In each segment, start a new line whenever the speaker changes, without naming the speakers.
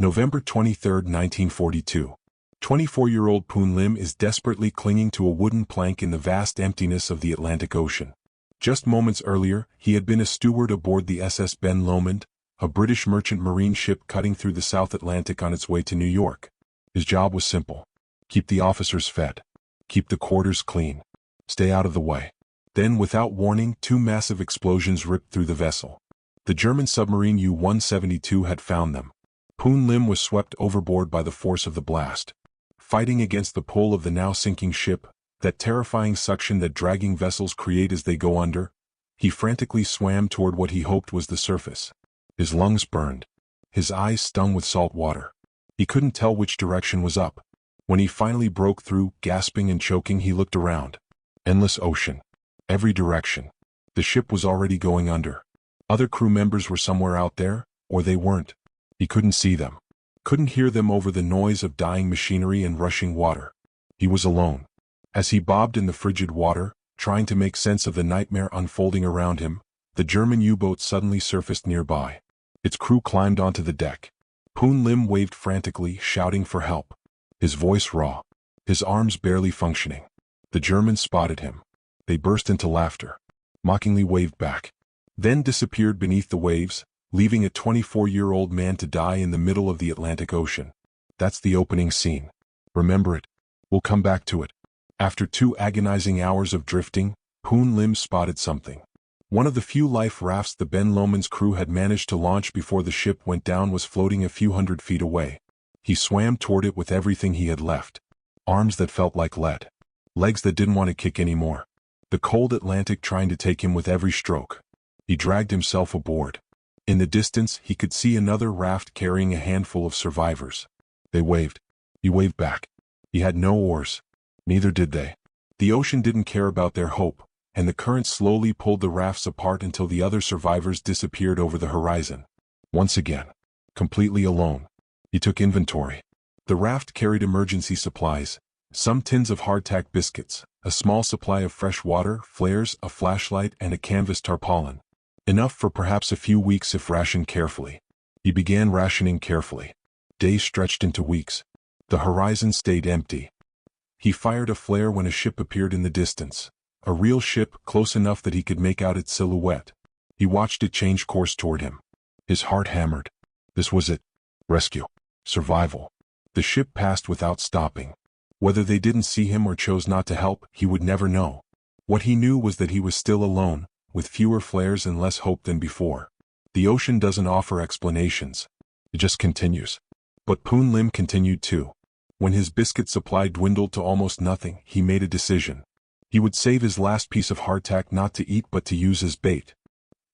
November 23, 1942. 24-year-old Poon Lim is desperately clinging to a wooden plank in the vast emptiness of the Atlantic Ocean. Just moments earlier, he had been a steward aboard the SS Ben Lomond, a British merchant marine ship cutting through the South Atlantic on its way to New York. His job was simple. Keep the officers fed. Keep the quarters clean. Stay out of the way. Then, without warning, two massive explosions ripped through the vessel. The German submarine U-172 had found them. Poon Lim was swept overboard by the force of the blast. Fighting against the pull of the now sinking ship, that terrifying suction that dragging vessels create as they go under, he frantically swam toward what he hoped was the surface. His lungs burned. His eyes stung with salt water. He couldn't tell which direction was up. When he finally broke through, gasping and choking, he looked around. Endless ocean. Every direction. The ship was already going under. Other crew members were somewhere out there, or they weren't. He couldn't see them. Couldn't hear them over the noise of dying machinery and rushing water. He was alone. As he bobbed in the frigid water, trying to make sense of the nightmare unfolding around him, the German U-boat suddenly surfaced nearby. Its crew climbed onto the deck. Poon Lim waved frantically, shouting for help. His voice raw. His arms barely functioning. The Germans spotted him. They burst into laughter. Mockingly waved back. Then disappeared beneath the waves, leaving a 24-year-old man to die in the middle of the Atlantic Ocean. That's the opening scene. Remember it. We'll come back to it. After 2 agonizing hours of drifting, Poon Lim spotted something. One of the few life rafts the Ben Lomond's crew had managed to launch before the ship went down was floating a few hundred feet away. He swam toward it with everything he had left. Arms that felt like lead. Legs that didn't want to kick anymore. The cold Atlantic trying to take him with every stroke. He dragged himself aboard. In the distance, he could see another raft carrying a handful of survivors. They waved. He waved back. He had no oars. Neither did they. The ocean didn't care about their hope, and the current slowly pulled the rafts apart until the other survivors disappeared over the horizon. Once again, completely alone, he took inventory. The raft carried emergency supplies, some tins of hardtack biscuits, a small supply of fresh water, flares, a flashlight, and a canvas tarpaulin. Enough for perhaps a few weeks if rationed carefully. He began rationing carefully. Days stretched into weeks. The horizon stayed empty. He fired a flare when a ship appeared in the distance. A real ship, close enough that he could make out its silhouette. He watched it change course toward him. His heart hammered. This was it. Rescue. Survival. The ship passed without stopping. Whether they didn't see him or chose not to help, he would never know. What he knew was that he was still alone, with fewer flares and less hope than before. The ocean doesn't offer explanations. It just continues. But Poon Lim continued too. When his biscuit supply dwindled to almost nothing, he made a decision. He would save his last piece of hardtack not to eat but to use as bait.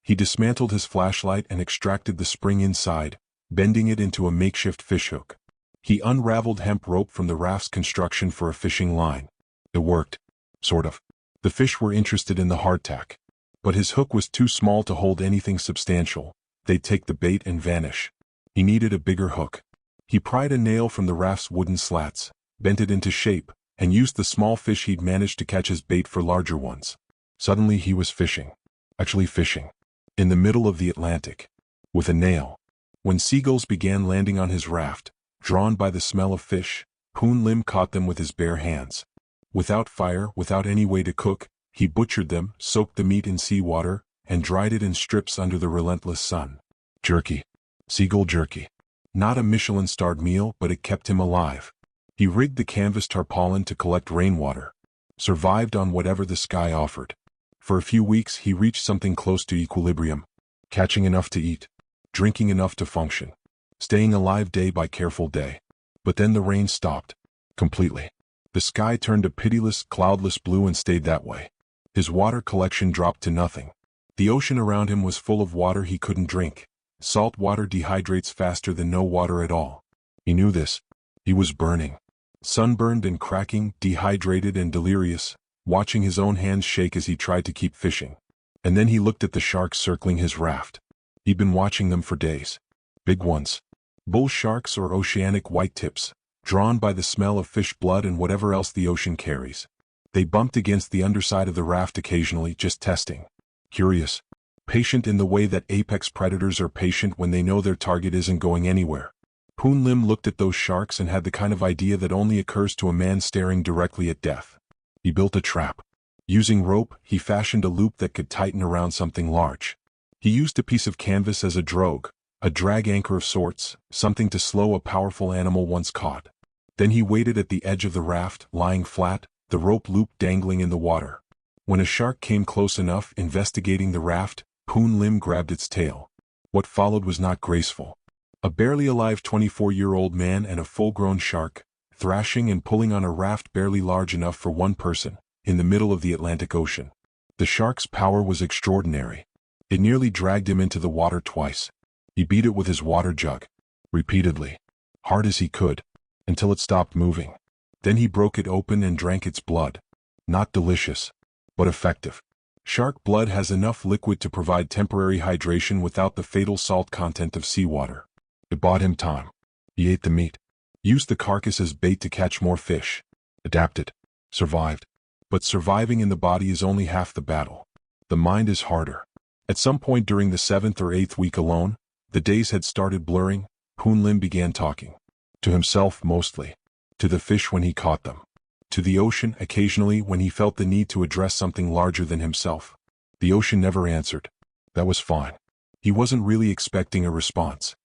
He dismantled his flashlight and extracted the spring inside, bending it into a makeshift fishhook. He unraveled hemp rope from the raft's construction for a fishing line. It worked. Sort of. The fish were interested in the hardtack. But his hook was too small to hold anything substantial. They'd take the bait and vanish. He needed a bigger hook. He pried a nail from the raft's wooden slats, bent it into shape, and used the small fish he'd managed to catch as bait for larger ones. Suddenly he was fishing. Actually fishing. In the middle of the Atlantic. With a nail. When seagulls began landing on his raft, drawn by the smell of fish, Poon Lim caught them with his bare hands. Without fire, without any way to cook, he butchered them, soaked the meat in seawater, and dried it in strips under the relentless sun. Jerky. Seagull jerky. Not a Michelin-starred meal, but it kept him alive. He rigged the canvas tarpaulin to collect rainwater. Survived on whatever the sky offered. For a few weeks he reached something close to equilibrium. Catching enough to eat. Drinking enough to function. Staying alive day by careful day. But then the rain stopped. Completely. The sky turned a pitiless, cloudless blue and stayed that way. His water collection dropped to nothing. The ocean around him was full of water he couldn't drink. Salt water dehydrates faster than no water at all. He knew this. He was burning. Sunburned and cracking, dehydrated and delirious, watching his own hands shake as he tried to keep fishing. And then he looked at the sharks circling his raft. He'd been watching them for days. Big ones. Bull sharks or oceanic whitetips, drawn by the smell of fish blood and whatever else the ocean carries. They bumped against the underside of the raft occasionally, just testing. Curious. Patient in the way that apex predators are patient when they know their target isn't going anywhere. Poon Lim looked at those sharks and had the kind of idea that only occurs to a man staring directly at death. He built a trap. Using rope, he fashioned a loop that could tighten around something large. He used a piece of canvas as a drogue, a drag anchor of sorts, something to slow a powerful animal once caught. Then he waited at the edge of the raft, lying flat, the rope loop dangling in the water. When a shark came close enough, investigating the raft, Poon Lim grabbed its tail. What followed was not graceful. A barely alive 24-year-old man and a full-grown shark, thrashing and pulling on a raft barely large enough for one person, in the middle of the Atlantic Ocean. The shark's power was extraordinary. It nearly dragged him into the water twice. He beat it with his water jug, repeatedly, hard as he could, until it stopped moving. Then he broke it open and drank its blood. Not delicious, but effective. Shark blood has enough liquid to provide temporary hydration without the fatal salt content of seawater. It bought him time. He ate the meat, used the carcass as bait to catch more fish, adapted, survived. But surviving in the body is only half the battle. The mind is harder. At some point during the 7th or 8th week alone, the days had started blurring. Poon Lim began talking. To himself mostly. To the fish when he caught them. To the ocean occasionally when he felt the need to address something larger than himself. The ocean never answered. That was fine. He wasn't really expecting a response.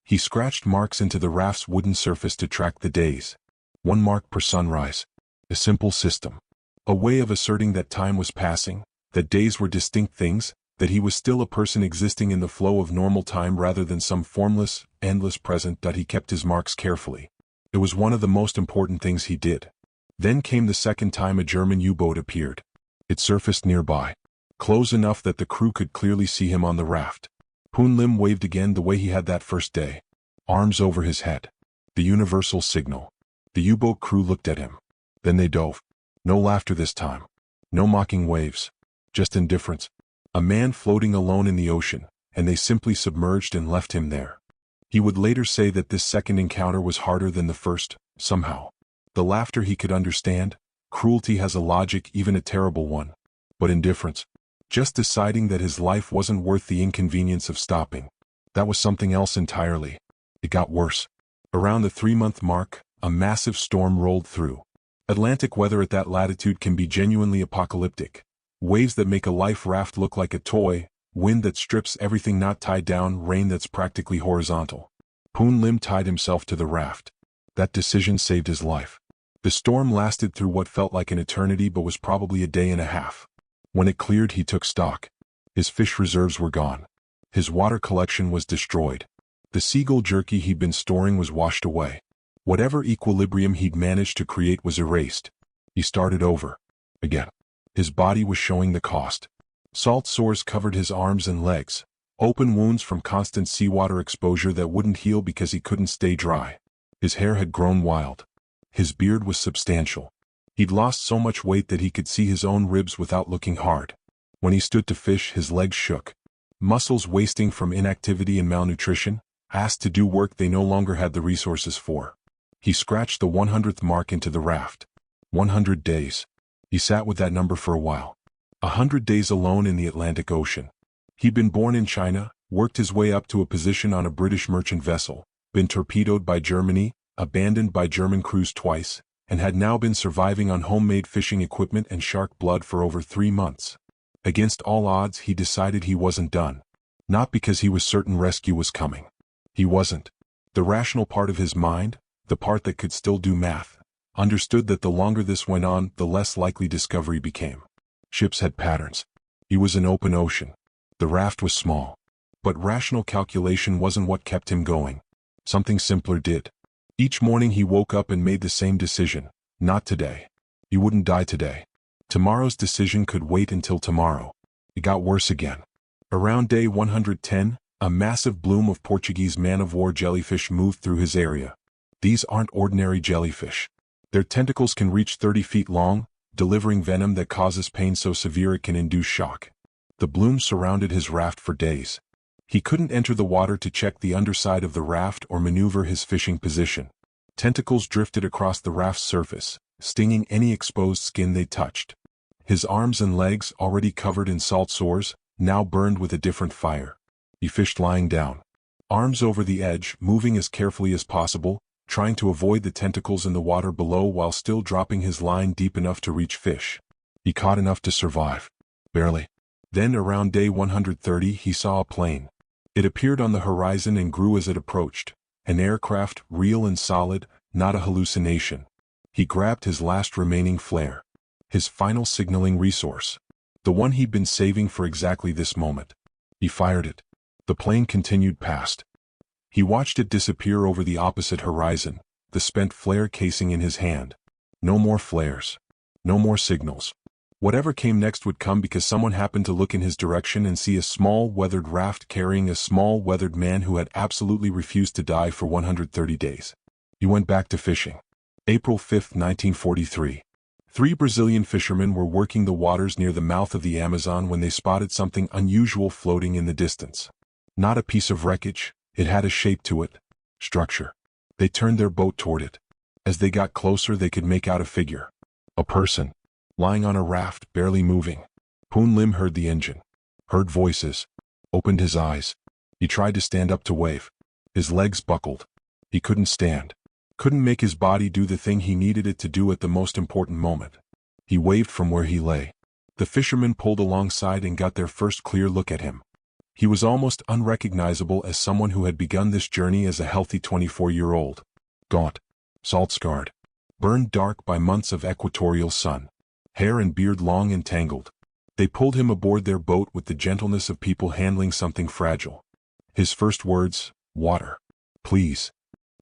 He scratched marks into the raft's wooden surface to track the days. 1 mark per sunrise. A simple system. A way of asserting that time was passing, that days were distinct things, that he was still a person existing in the flow of normal time rather than some formless, endless present. He kept his marks carefully. It was one of the most important things he did. Then came the second time a German U-boat appeared. It surfaced nearby, close enough that the crew could clearly see him on the raft. Poon Lim waved again the way he had that first day. Arms over his head. The universal signal. The U-boat crew looked at him. Then they dove. No laughter this time. No mocking waves. Just indifference. A man floating alone in the ocean, and they simply submerged and left him there. He would later say that this second encounter was harder than the first, somehow. The laughter he could understand. Cruelty has a logic, even a terrible one. But indifference. Just deciding that his life wasn't worth the inconvenience of stopping. That was something else entirely. It got worse. Around the 3-month mark, a massive storm rolled through. Atlantic weather at that latitude can be genuinely apocalyptic. Waves that make a life raft look like a toy, wind that strips everything not tied down, rain that's practically horizontal. Poon Lim tied himself to the raft. That decision saved his life. The storm lasted through what felt like an eternity but was probably a day and a half. When it cleared, he took stock. His fish reserves were gone. His water collection was destroyed. The seagull jerky he'd been storing was washed away. Whatever equilibrium he'd managed to create was erased. He started over. Again. His body was showing the cost. Salt sores covered his arms and legs. Open wounds from constant seawater exposure that wouldn't heal because he couldn't stay dry. His hair had grown wild. His beard was substantial. He'd lost so much weight that he could see his own ribs without looking hard. When he stood to fish, his legs shook. Muscles wasting from inactivity and malnutrition, asked to do work they no longer had the resources for. He scratched the 100th mark into the raft. 100 days. He sat with that number for a while. 100 days alone in the Atlantic Ocean. He'd been born in China, worked his way up to a position on a British merchant vessel, been torpedoed by Germany, abandoned by German crews twice, and had now been surviving on homemade fishing equipment and shark blood for over 3 months. Against all odds, he decided he wasn't done. Not because he was certain rescue was coming. He wasn't. The rational part of his mind, the part that could still do math, understood that the longer this went on, the less likely discovery became. Ships had patterns. He was in open ocean. The raft was small. But rational calculation wasn't what kept him going. Something simpler did. Each morning he woke up and made the same decision. Not today. He wouldn't die today. Tomorrow's decision could wait until tomorrow. It got worse again. Around day 110, a massive bloom of Portuguese man-of-war jellyfish moved through his area. These aren't ordinary jellyfish. Their tentacles can reach 30 feet long, delivering venom that causes pain so severe it can induce shock. The bloom surrounded his raft for days. He couldn't enter the water to check the underside of the raft or maneuver his fishing position. Tentacles drifted across the raft's surface, stinging any exposed skin they touched. His arms and legs, already covered in salt sores, now burned with a different fire. He fished lying down. arms over the edge, moving as carefully as possible, trying to avoid the tentacles in the water below while still dropping his line deep enough to reach fish. He caught enough to survive. Barely. Then around day 130 he saw a plane. It appeared on the horizon and grew as it approached. An aircraft, real and solid, not a hallucination. He grabbed his last remaining flare. His final signaling resource. The one he'd been saving for exactly this moment. He fired it. The plane continued past. He watched it disappear over the opposite horizon, the spent flare casing in his hand. No more flares. No more signals. Whatever came next would come because someone happened to look in his direction and see a small weathered raft carrying a small weathered man who had absolutely refused to die for 130 days. He went back to fishing. April 5, 1943. 3 Brazilian fishermen were working the waters near the mouth of the Amazon when they spotted something unusual floating in the distance. Not a piece of wreckage, it had a shape to it. Structure. They turned their boat toward it. As they got closer they could make out a figure. A person. Lying on a raft, barely moving. Poon Lim heard the engine. Heard voices. Opened his eyes. He tried to stand up to wave. His legs buckled. He couldn't stand. Couldn't make his body do the thing he needed it to do at the most important moment. He waved from where he lay. The fishermen pulled alongside and got their first clear look at him. He was almost unrecognizable as someone who had begun this journey as a healthy 24-year-old. Gaunt. Salt-scarred. Burned dark by months of equatorial sun. Hair and beard long and tangled. They pulled him aboard their boat with the gentleness of people handling something fragile. His first words, water. Please.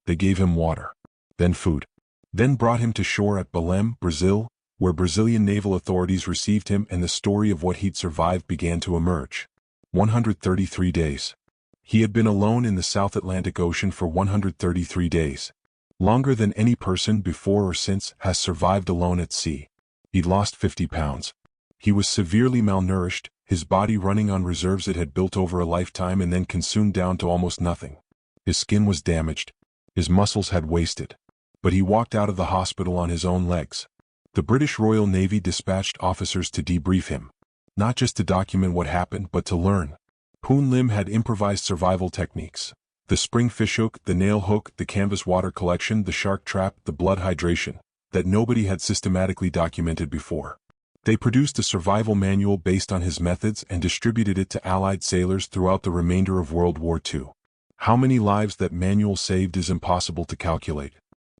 They gave him water. Then food. Then brought him to shore at Belém, Brazil, where Brazilian naval authorities received him and the story of what he'd survived began to emerge. 133 days. He had been alone in the South Atlantic Ocean for 133 days. Longer than any person before or since has survived alone at sea. He'd lost 50 pounds. He was severely malnourished, his body running on reserves it had built over a lifetime and then consumed down to almost nothing. His skin was damaged. His muscles had wasted. But he walked out of the hospital on his own legs. The British Royal Navy dispatched officers to debrief him. Not just to document what happened, but to learn. Poon Lim had improvised survival techniques. The spring fishhook, the nail hook, the canvas water collection, the shark trap, the blood hydration, that nobody had systematically documented before. They produced a survival manual based on his methods and distributed it to Allied sailors throughout the remainder of World War II. How many lives that manual saved is impossible to calculate.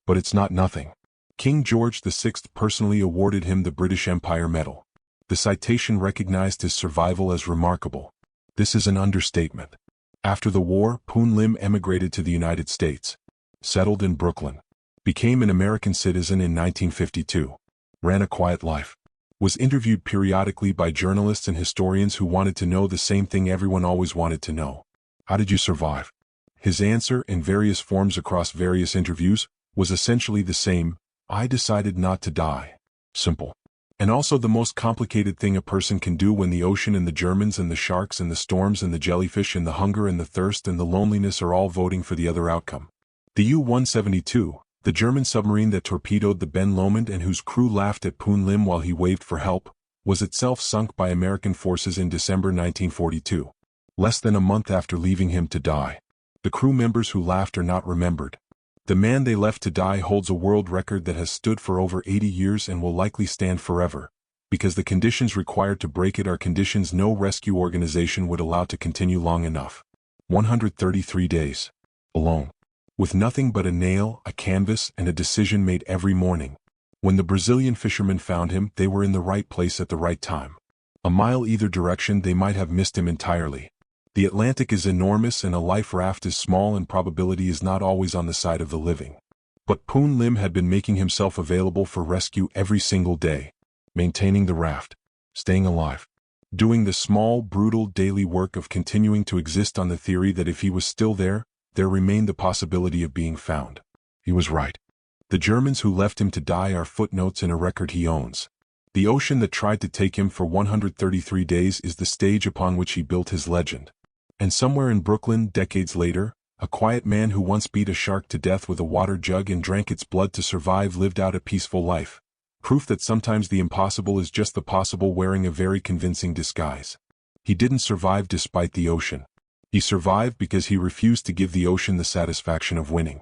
But it's not nothing. King George VI personally awarded him the British Empire Medal. The citation recognized his survival as remarkable. This is an understatement. After the war, Poon Lim emigrated to the United States. Settled in Brooklyn. Became an American citizen in 1952. Ran a quiet life. Was interviewed periodically by journalists and historians who wanted to know the same thing everyone always wanted to know. How did you survive? His answer, in various forms across various interviews, was essentially the same: I decided not to die. Simple. And also the most complicated thing a person can do when the ocean and the Germans and the sharks and the storms and the jellyfish and the hunger and the thirst and the loneliness are all voting for the other outcome. The U-172, the German submarine that torpedoed the Ben Lomond and whose crew laughed at Poon Lim while he waved for help, was itself sunk by American forces in December 1942. Less than a month after leaving him to die. The crew members who laughed are not remembered. The man they left to die holds a world record that has stood for over 80 years and will likely stand forever, because the conditions required to break it are conditions no rescue organization would allow to continue long enough. 133 days. Alone. With nothing but a nail, a canvas, and a decision made every morning. When the Brazilian fishermen found him, they were in the right place at the right time. A mile either direction they might have missed him entirely. The Atlantic is enormous and a life raft is small and probability is not always on the side of the living. But Poon Lim had been making himself available for rescue every single day. Maintaining the raft. Staying alive. Doing the small, brutal daily work of continuing to exist on the theory that if he was still there remained the possibility of being found. He was right. The Germans who left him to die are footnotes in a record he owns. The ocean that tried to take him for 133 days is the stage upon which he built his legend. And somewhere in Brooklyn, decades later, a quiet man who once beat a shark to death with a water jug and drank its blood to survive lived out a peaceful life. Proof that sometimes the impossible is just the possible wearing a very convincing disguise. He didn't survive despite the ocean. He survived because he refused to give the ocean the satisfaction of winning.